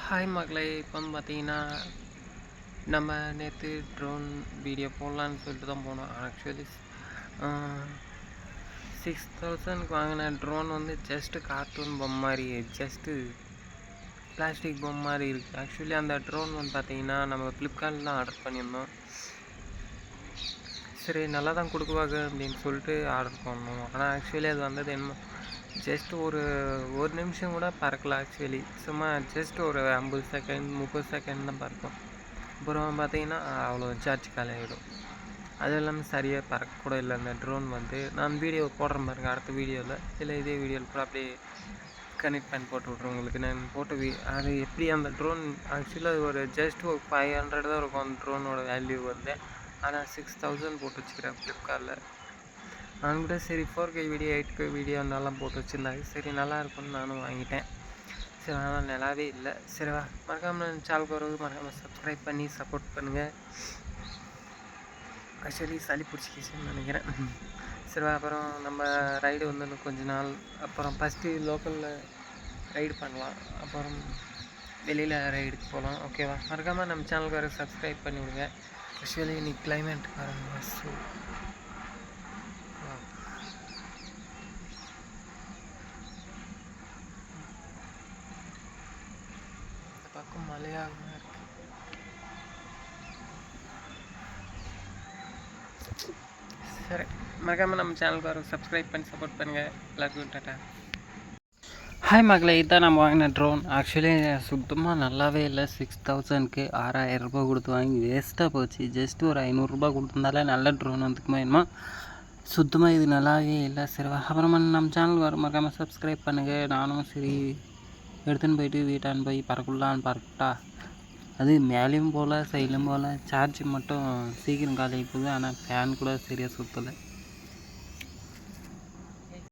Hi மகளே, இப்போ வந்து பார்த்தீங்கன்னா நம்ம நேற்று ட்ரோன் வீடியோ போடலான்னு சொல்லிட்டு தான் போனோம். ஆக்சுவலி 6000க்கு வாங்கின ட்ரோன் வந்து ஜஸ்ட்டு கார்ட்டூன் பொம்மை மாதிரி, ஜஸ்ட்டு பிளாஸ்டிக் பொம்மை மாதிரி இருக்குது. ஆக்சுவலி அந்த ட்ரோன் வந்து பார்த்தீங்கன்னா நம்ம ஃப்ளிப்கார்ட்டில் தான் ஆர்டர் பண்ணியிருந்தோம். சரி நல்லா தான் கொடுக்குவாங்க அப்படின்னு சொல்லிட்டு ஆர்டர் பண்ணோம். ஆனால் ஆக்சுவலி அது வந்தது என்ன ஜஸ்ட் ஒரு நிமிஷம் கூட பறக்கல. ஆக்சுவலி சும்மா ஜஸ்ட் ஒரு 50 செகண்ட் 30 செகண்ட் தான் பறக்கும். அப்புறம் பார்த்தீங்கன்னா அவ்வளோ சார்ஜ் காலி ஆகிடும். அதுவும் இல்லாமல் சரியாக பறக்க கூட இல்லை அந்த ட்ரோன் வந்து. நான் வீடியோ போடுறேன் பாருங்க அடுத்த வீடியோவில், இல்லை இதே வீடியோவில் கூட அப்படியே கனெக்ட் பண்ணி போட்டு விட்ருவேன் உங்களுக்கு. நான் போட்டு அது எப்படி அந்த ட்ரோன் ஆக்சுவலாக ஒரு ஜஸ்ட் ஒரு 500 தான் இருக்கும் அந்த ட்ரோனோட வேல்யூ வந்து. ஆனால் 6000 போட்டு வச்சுக்கிறேன் ஃப்ளிப்கார்ட்டில். நான் கூட சரி 4K வீடியோ 8K வீடியோ நல்லா போட்டு வச்சுருந்தாங்க. சரி நல்லா இருக்கும்னு நானும் வாங்கிட்டேன். சரி ஆனால் நல்லாவே இல்லை. சரி வா, மறக்காமல் சேனலுக்கு வரது மறக்காமல் சப்ஸ்கிரைப் பண்ணி சப்போர்ட் பண்ணுங்கள். ஆக்சுவலி சளி பிடிச்சிக்கிச்சுன்னு நினைக்கிறேன். சரி அப்புறம் நம்ம ரைடு வந்து இன்னும் கொஞ்ச நாள் அப்புறம் ஃபஸ்ட்டு லோக்கலில் ரைடு பண்ணலாம், அப்புறம் வெளியில் ரைடுக்கு போகலாம். ஓகேவா? மறக்காமல் நம்ம சேனலுக்கு வர சப்ஸ்கிரைப் பண்ணி விடுங்க. ஆக்சுவலி இன்னைக்கு கிளைமேட் பாருங்க, ஸோ இந்த பக்கம் மழையாக இருக்குது. சரி மறக்காமல் நம்ம சேனலுக்கு வர சப்ஸ்கிரைப் பண்ணி சப்போர்ட் பண்ணுங்கள். எல்லாருக்கும் டாட்டா. ஹாய் மகளே, இதுதான் நம்ம வாங்கின ட்ரோன். ஆக்சுவலி சுத்தமாக நல்லாவே இல்லை. 6000க்கு 6000 ரூபா கொடுத்து வாங்கி வேஸ்ட்டாக போச்சு. ஜஸ்ட்டு ஒரு 500 கொடுத்துருந்தாலே நல்ல ட்ரோன் வந்துக்குமா என்னமோ. சுத்தமாக இது நல்லாவே இல்லை. சரி அப்புறமா நம்ம சேனல் வர மறக்காமல் சப்ஸ்கிரைப் பண்ணுங்கள். நானும் சரி எடுத்துன்னு போயிட்டு வீட்டான்னு போய் பறக்கலான்னு பறக்கட்டா. அது மேலேயும் போகல சைட்லையும் போகல. சார்ஜ் மட்டும் சீக்கிரம் காலி போகுது. ஆனால் ஃபேன் கூட சரியாக சுற்றலை.